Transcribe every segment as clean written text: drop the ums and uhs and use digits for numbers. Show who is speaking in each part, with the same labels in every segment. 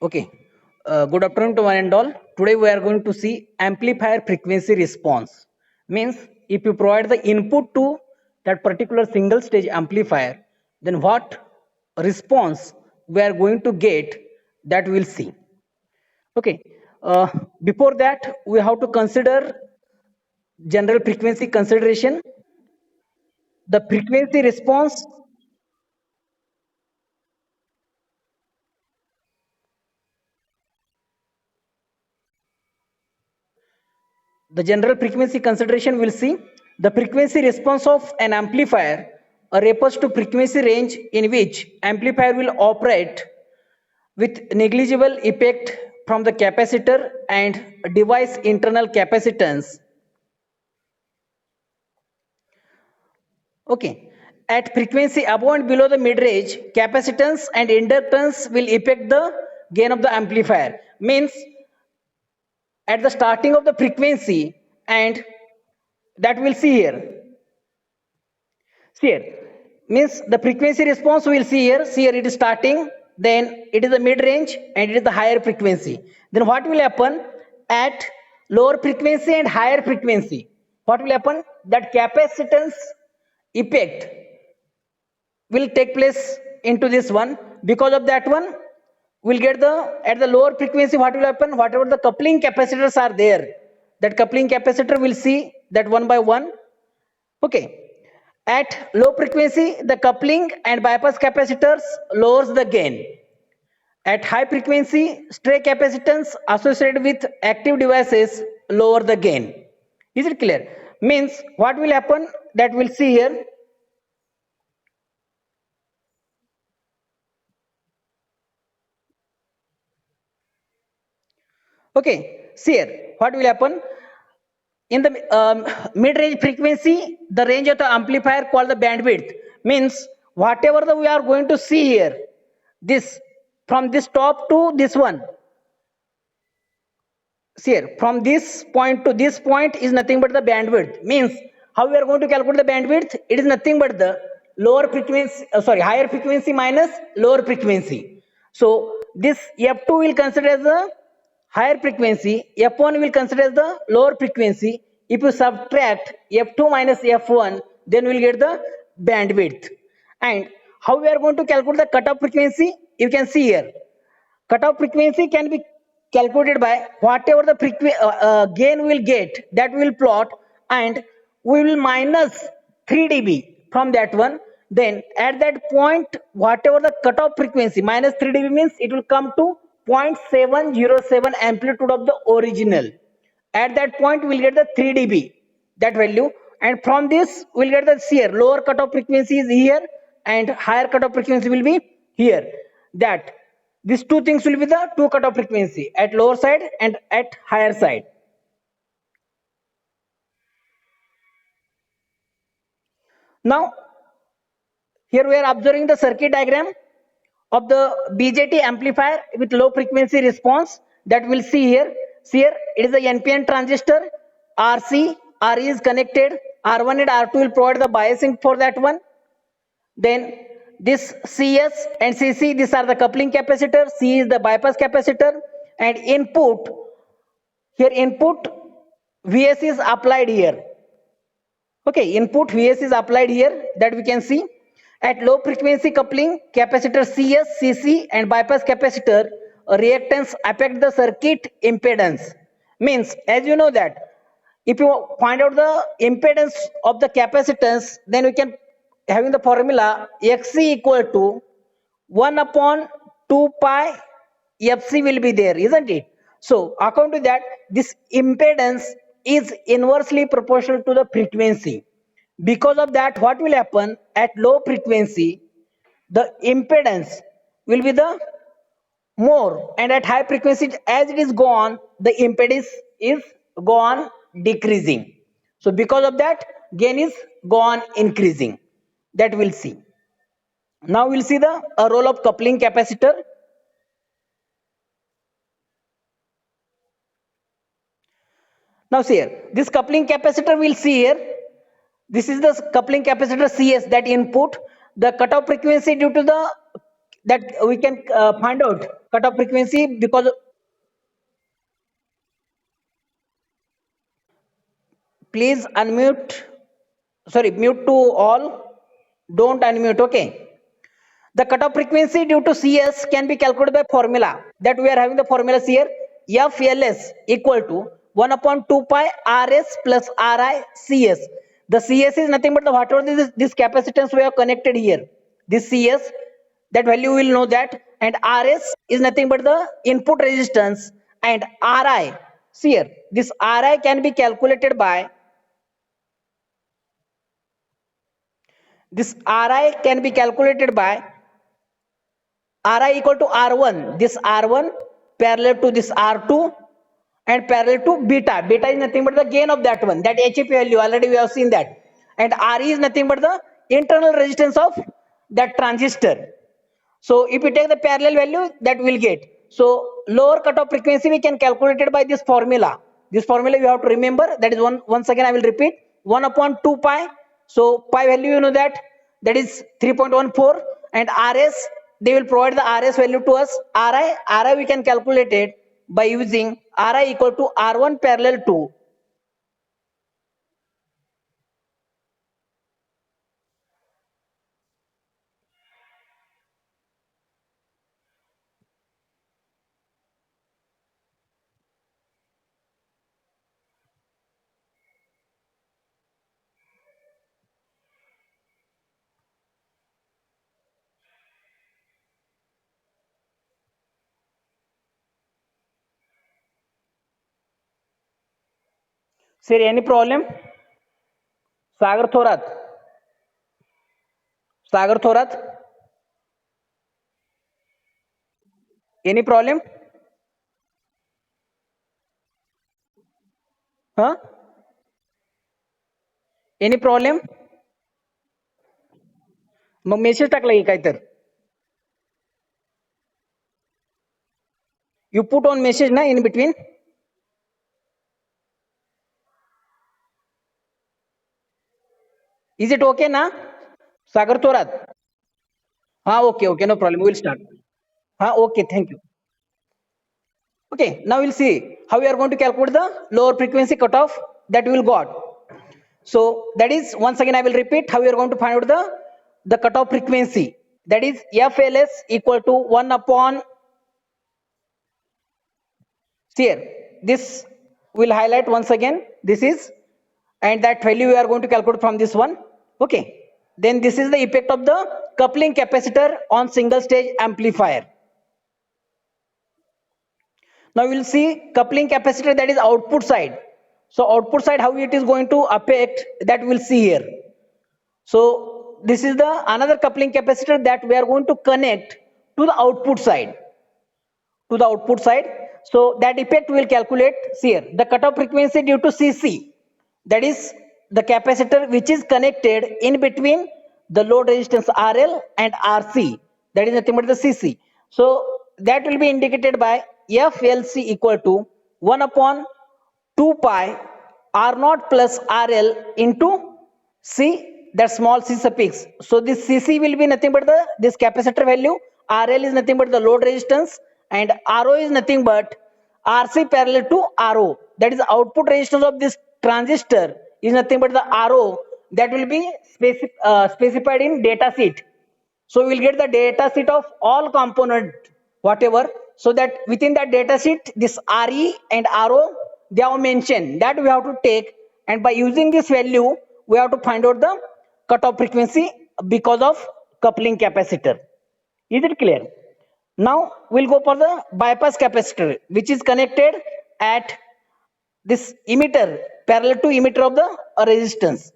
Speaker 1: Okay. Good afternoon to one and all. Today we are going to see amplifier frequency response. Means if you provide the input to that particular single stage amplifier, then what response we are going to get, that we'll see. Okay. Uh, Before that, we have to consider general frequency consideration. The frequency response, the general frequency consideration will see the frequency response of an amplifier refers to frequency range in which amplifier will operate with negligible effect from the capacitor and device internal capacitance. Okay. At frequency above and below the mid-range, capacitance and inductance will affect the gain of the amplifier. Means at the starting of the frequency, and that we'll see here. See here, means the frequency response we'll see here. See here, it is starting, then it is the mid range, and it is the higher frequency. Then what will happen at lower frequency and higher frequency? What will happen? That capacitance effect will take place into this one. Because of that one, we'll get the at the lower frequency. What will happen? Whatever the coupling capacitors are there, that coupling capacitor will see that one by one. Okay. At low frequency, the coupling and bypass capacitors lowers the gain. At high frequency, stray capacitance associated with active devices lower the gain. Is it clear? Means what will happen, that we'll see here. Okay, see here. What will happen? In the mid-range frequency, the range of the amplifier called the bandwidth, means whatever we are going to see here, this from this top to this one. See here, from this point to this point is nothing but the bandwidth. Means how we are going to calculate the bandwidth? It is nothing but the lower frequency, higher frequency minus lower frequency. So this F2 will consider as the higher frequency, F1 will consider as the lower frequency. If you subtract F2 minus F1, then we will get the bandwidth. And how we are going to calculate the cutoff frequency? You can see here. Cutoff frequency can be calculated by whatever the gain we will get, that we will plot, and we will minus 3 dB from that one. Then at that point, whatever the cutoff frequency minus 3 dB means, it will come to 0.707 amplitude of the original. At that point, we'll get the 3 dB, that value, and from this we'll get the here lower cutoff frequency is here and higher cutoff frequency will be here. That these two things will be the two cutoff frequency at lower side and at higher side. Now here we are observing the circuit diagram of the BJT amplifier with low frequency response, that we'll see here. See here, it is a NPN transistor. RC, RE is connected. R1 and R2 will provide the biasing for that one. Then this CS and CC, these are the coupling capacitor. C is the bypass capacitor. And input, here input VS is applied here. Okay, input VS is applied here, that we can see. At low frequency coupling, capacitor CS, CC and bypass capacitor reactance affect the circuit impedance. Means as you know that if you find out the impedance of the capacitance, then we can having the formula XC equal to 1 upon 2 pi FC will be there, isn't it? So according to that, this impedance is inversely proportional to the frequency. Because of that, what will happen at low frequency, the impedance will be the more, and at high frequency as it is gone, the impedance is gone decreasing. So because of that, gain is gone increasing, that we'll see. Now we'll see the role of coupling capacitor. Now see here, this coupling capacitor we'll see here. This is the coupling capacitor CS, that input. The cutoff frequency due to the that we can find out cutoff frequency because please unmute, sorry, mute to all, don't unmute. Okay, the cutoff frequency due to CS can be calculated by formula that we are having the formulas here. FLS equal to 1 upon 2 pi RS plus RI CS. The CS is nothing but the whatever this capacitance we have connected here. This CS, that value will know that, and RS is nothing but the input resistance, and RI, see here, this RI can be calculated by, this RI can be calculated by Ri equal to R1, this R1 parallel to this R2 and parallel to beta. Beta is nothing but the gain of that one, that HEP value, already we have seen that. And Re is nothing but the internal resistance of that transistor. So if you take the parallel value, that will get. So lower cutoff frequency we can calculate it by this formula. This formula you have to remember. That is one. Once again I will repeat. 1 upon 2 pi. So pi value you know that is 3.14, and RS they will provide the RS value to us. Ri we can calculate it by using Ri equal to R1 parallel to. Sir, any problem? Sagar Thorat. Sagar Thorat. Any problem? Huh? Any problem? Mug message टाकला की काय तर you put on message na in between. Is it okay na? Sagar Thorat. Okay, no problem, we'll start. Okay, thank you. Okay, now we'll see how we are going to calculate the lower frequency cutoff that we will got. So that is, once again I will repeat how we are going to find out the cutoff frequency, that is FLS equal to 1 upon, here this will highlight once again, this is, and that value we are going to calculate from this one. Okay, then this is the effect of the coupling capacitor on single stage amplifier. Now we will see coupling capacitor, that is output side. So output side, how it is going to affect, that we will see here. So this is the another coupling capacitor that we are going to connect to the output side, so that effect we will calculate. See here, the cutoff frequency due to CC, that is the capacitor which is connected in between the load resistance RL and RC, that is nothing but the CC. So that will be indicated by FLC equal to 1 upon 2 pi R0 plus RL into C, that small c suffix. So this CC will be nothing but this capacitor value, RL is nothing but the load resistance, and RO is nothing but RC parallel to RO, that is the output resistance of this transistor is nothing but the RO, that will be specified in data sheet. So we will get the data sheet of all component whatever, so that within that data sheet this RE and RO they have mentioned, that we have to take, and by using this value we have to find out the cutoff frequency because of coupling capacitor. Is it clear? Now we'll go for the bypass capacitor, which is connected at this emitter parallel to emitter of the resistance.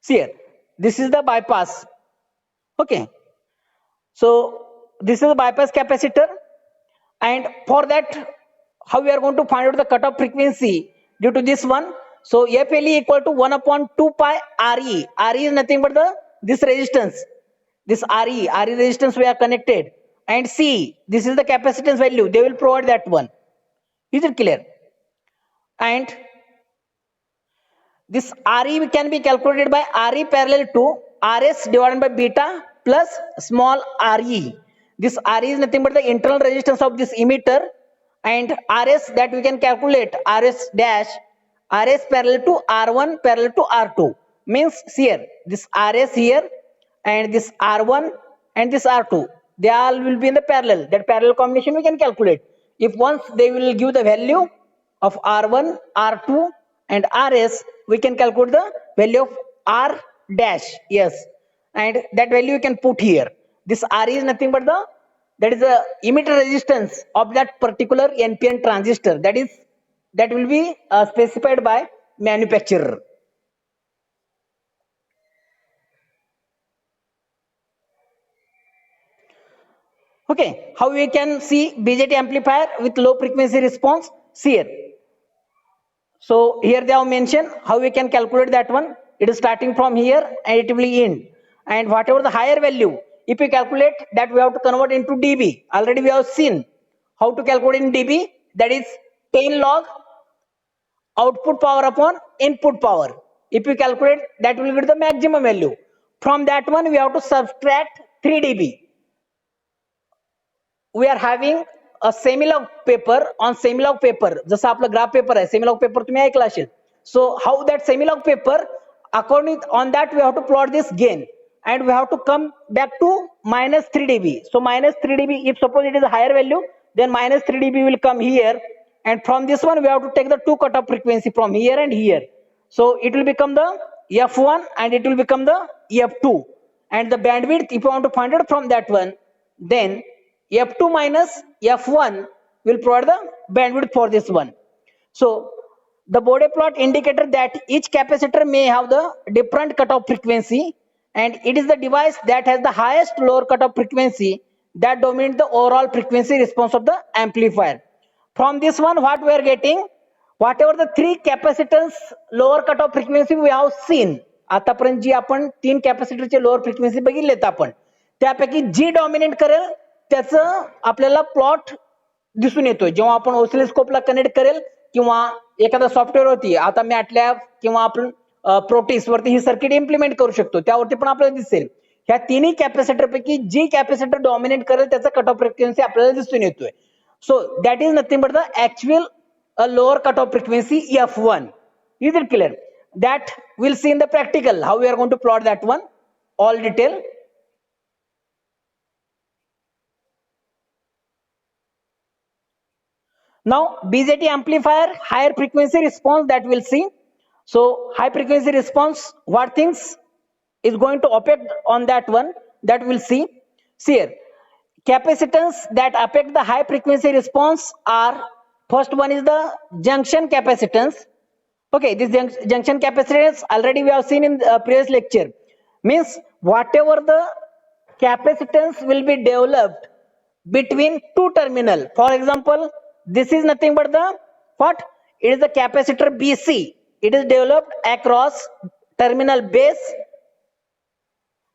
Speaker 1: See here, this is the bypass. Okay, so this is the bypass capacitor, and for that how we are going to find out the cutoff frequency due to this one. So FLE equal to 1 upon 2 pi RE. RE is nothing but this resistance, this RE resistance we are connected, and C, this is the capacitance value, they will provide that one. Is it clear? And this RE can be calculated by RE parallel to RS divided by beta plus small RE. This Re is nothing but the internal resistance of this emitter, and Rs that we can calculate, Rs dash, Rs parallel to R1 parallel to R2 means here this Rs here and this R1 and this R2, they all will be in the parallel. That parallel combination we can calculate. If once they will give the value of R1, R2 and Rs, we can calculate the value of R dash, yes, and that value you can put here. This Re is nothing but the, that is the emitter resistance of that particular NPN transistor, that will be specified by manufacturer. Okay, how we can see BJT amplifier with low frequency response? See here. So here they have mentioned how we can calculate that one. It is starting from here and it will end. And whatever the higher value, if we calculate that, we have to convert into dB. Already we have seen how to calculate in dB. That is 10 log output power upon input power. If we calculate, that will get the maximum value. From that one, we have to subtract 3 dB. We are having a semilog paper on semilog paper, जसं आपलं graph paper आहे, सेमिलॉग paper तुम्ही ऐकला असेल. So how that semilog paper, according on that we have to plot this gain and we have to come back to minus 3 dB. So minus 3 dB, if suppose it is a higher value, then minus 3 dB will come here, and from this one we have to take the two cutoff frequency from here and here. So it will become the F1 and it will become the F2, and the bandwidth, if you want to find it from that one, then F2 minus F1 will provide the bandwidth for this one. So the Bode plot indicated that each capacitor may have the different cutoff frequency, and it is the device that has the highest lower cutoff frequency that dominates the overall frequency response of the amplifier. From this one, what we are getting, whatever the three capacitors lower cutoff frequency we have seen, आतापर्यंत जी आपण तीन कॅपॅसिटरचे lower frequency बघितलेत आपण, त्यापैकी जी dominate करेल त्याचं आपल्याला plot दिसून येतोय जेव्हा आपण ऑसिलोस्कोपला कनेक्ट करेल किंवा एखादा सॉफ्टवेअर वरती, आता मॅटलॅब किंवा आपण प्रोटिस वरती ही सर्किट इम्प्लिमेंट करू शकतो, त्यावरती पण आपल्याला दिसेल ह्या तिन्ही कॅपॅसिटर पैकी जी कॅपॅसिटर डॉमिनेट करेल त्याचा कट ऑफ फ्रिक्वेन्सी आपल्याला दिसून येतोय. So that is nothing but the actual lower cut off frequency F1. Is it clear? That we'll see in the practical how we are going to plot that one, all detail. Now BJT amplifier higher frequency response, that we'll see. So high frequency response, what things is going to affect on that one, that we'll see. See here, capacitance that affect the high frequency response are, first one is the junction capacitance. Okay, this junction capacitance already we have seen in the previous lecture. Means whatever the capacitance will be developed between two terminal. For example, this is nothing but the what? It is the capacitor BC. It is developed across terminal base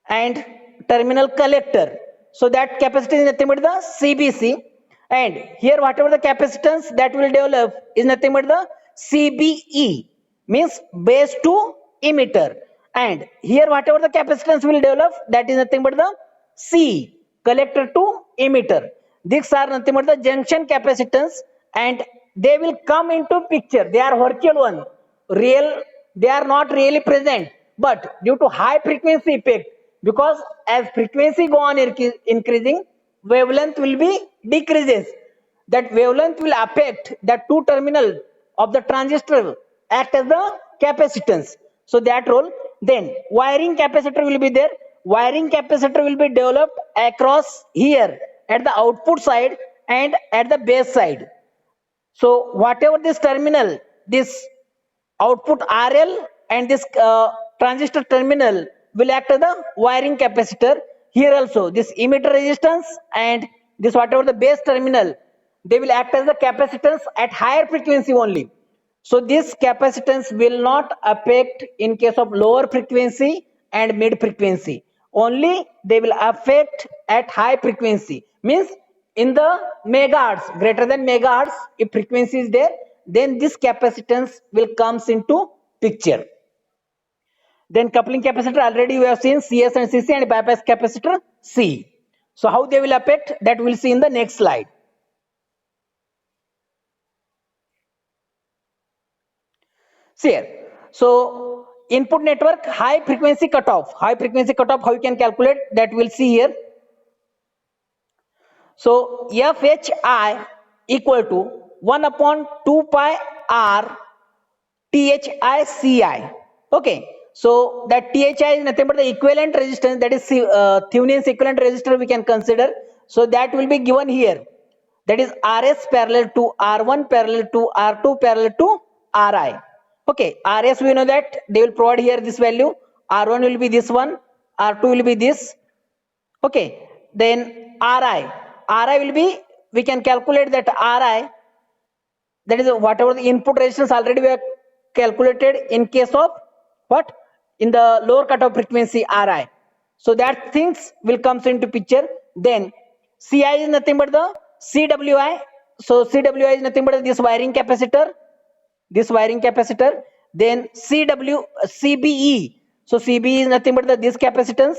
Speaker 1: and terminal collector. So that capacitance is nothing but the CBC. And here whatever the capacitance that will develop is nothing but the CBE, means base to emitter. And here whatever the capacitance will develop, that is nothing but the C, collector to emitter. These are nothing but the junction capacitance, and they will come into picture. They are virtual one, real they are not really present, but due to high frequency effect, because as frequency go on increasing, wavelength will be decreases. That wavelength will affect that two terminal of the transistor, act as the capacitance. So that role. Then wiring capacitor will be there. Wiring capacitor will be developed across here at the output side and at the base side. So whatever this terminal, this output RL and this transistor terminal will act as the wiring capacitor. Here also this emitter resistance and this whatever the base terminal, they will act as the capacitance at higher frequency only. So this capacitance will not affect in case of lower frequency and mid frequency. Only they will affect at high frequency. Means in the megahertz, greater than megahertz, if frequency is there, then this capacitance will comes into picture. Then coupling capacitor, already we have seen CS and CC, and bypass capacitor C. So how they will affect, that we'll see in the next slide. See here. So input network high frequency cutoff. High frequency cutoff, how you can calculate, that we'll see here. So FHI equal to 1 upon 2 pi R THICI. Okay. So that THI is nothing but the equivalent resistance, that is Thevenin's equivalent resistor we can consider. So that will be given here. That is RS parallel to R1 parallel to R2 parallel to RI. Okay, RS we know that they will provide here this value. R1 will be this one, R2 will be this. Okay, then RI will be, we can calculate that RI, that is whatever the input resistance already we have calculated in case of what, in the lower cutoff frequency RI. So that things will comes into picture. Then CI is nothing but the CWI. So CWI is nothing but this wiring capacitor, then CBE. So CBE is nothing but this capacitance,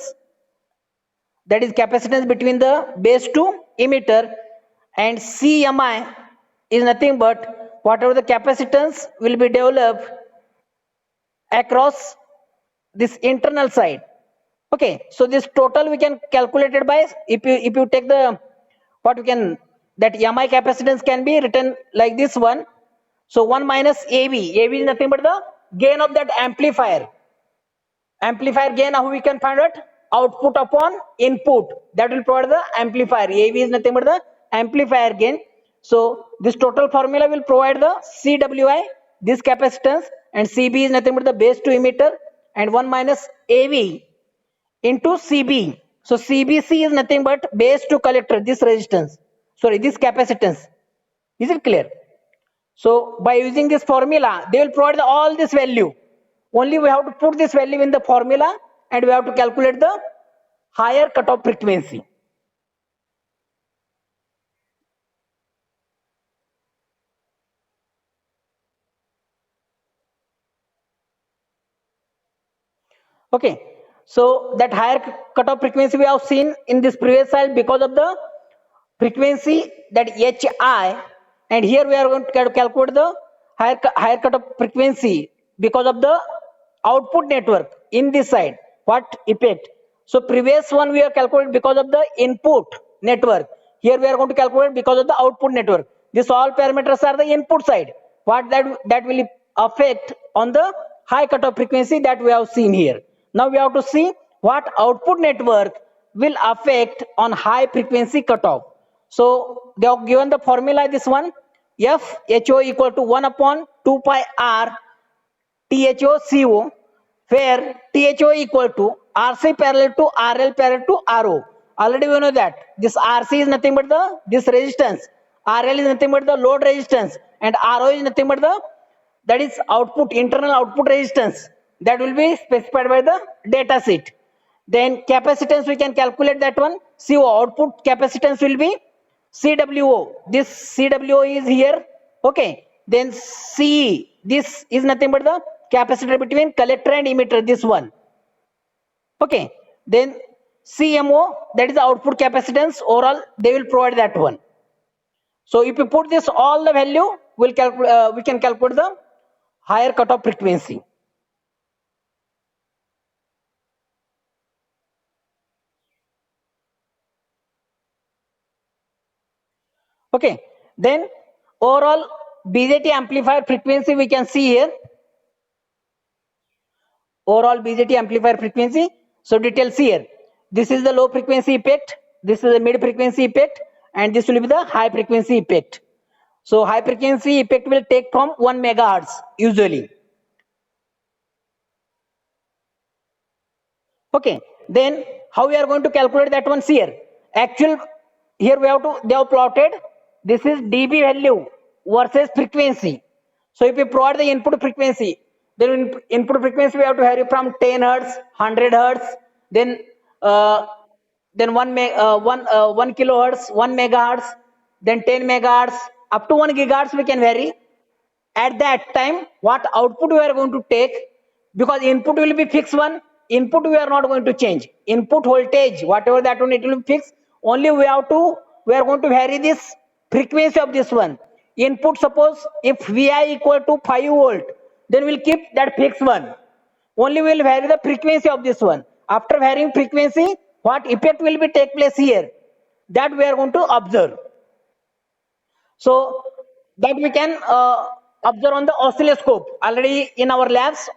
Speaker 1: that is capacitance between the base to emitter, and CMI is nothing but whatever the capacitance will be developed across this internal side. Okay, so this total we can calculate it by, if you take the what we can, that Mi capacitance can be written like this one. So 1 minus AV is nothing but the gain of that amplifier. Amplifier gain, how we can find it? Output upon input, that will provide the amplifier. AV is nothing but the amplifier gain. So this total formula will provide the CWI, this capacitance, and CB is nothing but the base to emitter, and 1 minus AV into CB. So CBC is nothing but base to collector, this resistance, sorry, this capacitance. Is it clear? So by using this formula, they will provide all this value. Only we have to put this value in the formula, and we have to calculate the higher cutoff frequency. Okay, so that higher cutoff frequency we have seen in this previous slide because of the frequency, that HI, and here we are going to calculate the higher cutoff frequency because of the output network in this side. What effect? So previous one we have calculated because of the input network. Here we are going to calculate because of the output network. These all parameters are the input side. What that will affect on the high cutoff frequency that we have seen here. Now we have to see what output network will affect on high frequency cutoff. So they have given the formula, this one, FHO equal to 1 upon 2 pi R THO-CO, where THO equal to RC parallel to RL parallel to RO. Already we know that this RC is nothing but this resistance, RL is nothing but the load resistance, and RO is nothing but that is output, internal output resistance, that will be specified by the data sheet. Then capacitance we can calculate that one. CO, output capacitance will be CWO. This CWO is here. Okay. Then CE, this is nothing but the capacitor between collector and emitter, this one. Okay. Then CMO, that is the output capacitance. Overall, they will provide that one. So if you put this all the value, we can calculate the higher cutoff frequency. Okay, then overall BJT amplifier frequency we can see here. Overall BJT amplifier frequency. So details here. This is the low frequency effect, this is the mid frequency effect, and this will be the high frequency effect. So high frequency effect will take from 1 megahertz usually. Okay, then how we are going to calculate that one here? Actual, here we have to, they have plotted, this is dB value versus frequency. So if you provide the input frequency, then input frequency we have to vary from 10 hertz, 100 hertz, then 1 kilohertz, 1 megahertz, then 10 megahertz, up to 1 gigahertz we can vary. At that time, what output we are going to take, because input will be fixed one, input we are not going to change. Input voltage, whatever that one, it will be fixed. only we are going to vary this frequency of this one. Input, suppose if Vi equal to 5 volt, then we'll keep that fixed one. Only we will vary the frequency of this one. After varying frequency, what effect will be take place here? That we are going to observe. So that we can observe on the oscilloscope. Already in our labs,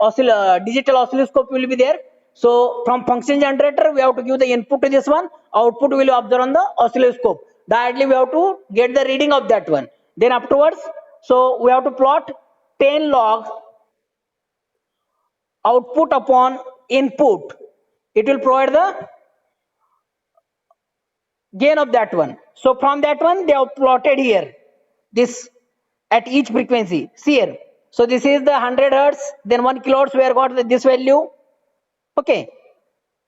Speaker 1: digital oscilloscope will be there. So from function generator, we have to give the input to this one. Output will observe on the oscilloscope. Directly we have to get the reading of that one. Then afterwards, so we have to plot 10 log output upon input. It will provide the gain of that one. So from that one, they have plotted here this at each frequency. See here. So this is the 100 hertz, then 1 kilohertz we have got this value. Okay,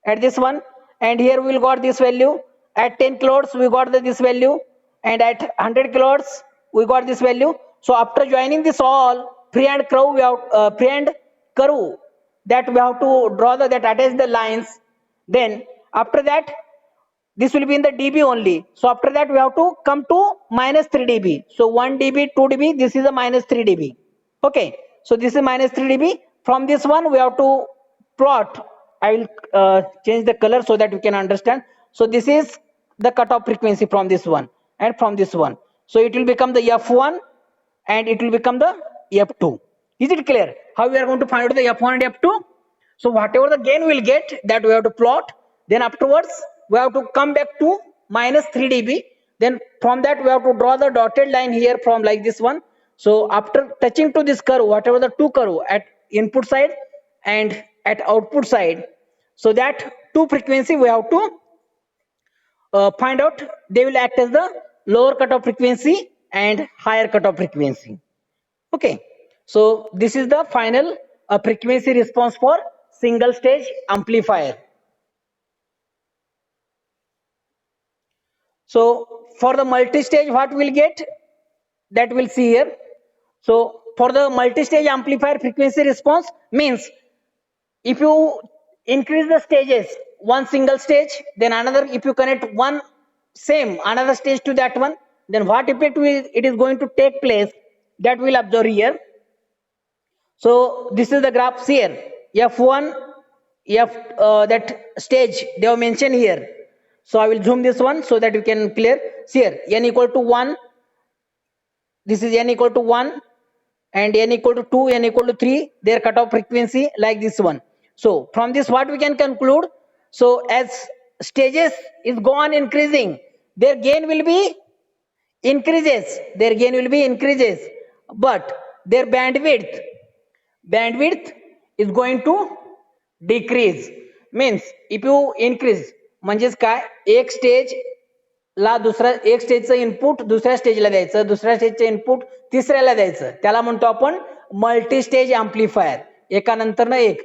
Speaker 1: at this one, and here we will got this value. At 10 kilohertz we got this value, and at 100 kilohertz we got this value. So after joining this all free and curve, we have free and curve that we have to draw that attach the lines. Then after that, this will be in the dB only. So after that we have to come to minus 3 dB. So 1 dB, 2 dB, this is a minus 3 dB. Okay, so this is minus 3 dB. From this one we have to plot. I will change the color so that you can understand. So this is the cutoff frequency from this one and from this one. So it will become the F1 and it will become the F2. Is it clear? How we are going to find out the F1 and F2? So whatever the gain we will get, that we have to plot. Then afterwards we have to come back to minus 3 dB. Then from that we have to draw the dotted line here from like this one. So after touching to this curve, whatever the two curve at input side and at output side, so that two frequency we have to find out. They will act as the lower cutoff frequency and higher cutoff frequency. Okay, so this is the final frequency response for single stage amplifier. So for the multi-stage, what we'll get, that we'll see here. So for the multi-stage amplifier, frequency response means if you increase the stages, one single stage, then another, if you connect one same another stage to that one, then what effect it is going to take place, that we'll observe here. So this is the graph here. F1, that stage they have mentioned here. So I will zoom this one so that you can clear. See here, n equal to 1. This is n equal to 1 and n equal to 2, n equal to 3. Their cutoff frequency like this one. So from this what we can conclude? So as stages is go on increasing, their gain will be increases. Their gain will be increases, but their bandwidth is going to decrease. Means if you increase, म्हणजेच काय, एक stage ला दुसरा, एक स्टेजचं input दुसऱ्या स्टेजला द्यायचं, दुसऱ्या स्टेजचं input तिसऱ्याला द्यायचं, त्याला म्हणतो आपण मल्टी स्टेज अँप्लिफायर, एका नंतर एक.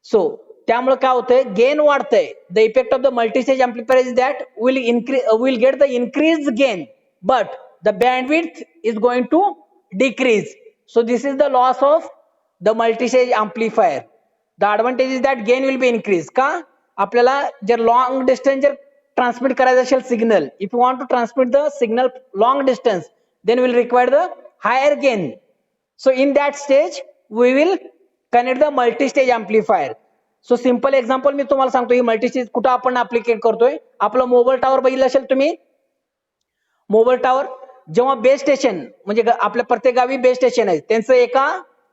Speaker 1: सो त्यामुळे काय होतंय, गेन वाढतंय. The effect of the multi stage amplifier is that will get the increase gain, but the bandwidth is going to decrease. So this is the loss of the multi-stage amplifier. The advantage is that gain will be increased. का? आपल्याला जर long distance जर transmit करायचं असेल signal, if you want to transmit the signal long distance, then we will require the higher gain. So in that stage we will connect the multi-stage amplifier. So simple example मी तुम्हाला सांगतो, ही multi-stage कुठं आपण ऍप्लिकेट करतोय. आपलं mobile tower बघितलं असेल तुम्ही. Mobile tower जेव्हा बेस स्टेशन, म्हणजे आपल्या प्रत्येक गावी बेस स्टेशन आहे, त्यांचं एका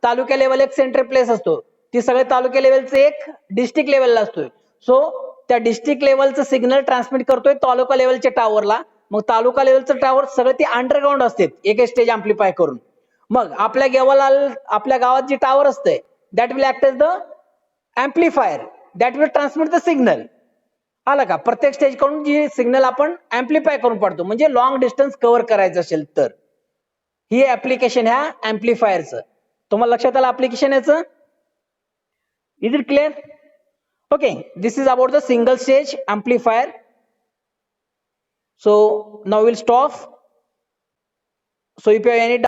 Speaker 1: तालुक्या लेवल एक सेंट्रल प्लेस असतो, ती सगळे तालुक्या लेवलचं एक डिस्ट्रिक्ट लेवलला असतोय. सो त्या डिस्ट्रिक्ट लेवलचं सिग्नल ट्रान्समिट करतोय तालुका लेवलच्या टावरला. मग तालुका लेवलचं टावर सगळं ते अंडरग्राउंड असते एक स्टेज अँप्लिफाय करून. मग आपल्या गावात जी टावर असते, that will act as the amplifier that will transmit the signal. आला का? प्रत्येक स्टेज कडून जी सिग्नल आपण अँप्लिफाय करून पडतो, म्हणजे लॉंग डिस्टन्स कव्हर करायचं असेल तर. ही ऍप्लिकेशन ह्या अँप्लिफायरचं. तुम्हाला लक्षात आलं ऍप्लिकेशन याचं? Is it clear? Okay, this is about the single stage amplifier. So now will stop. So if you have any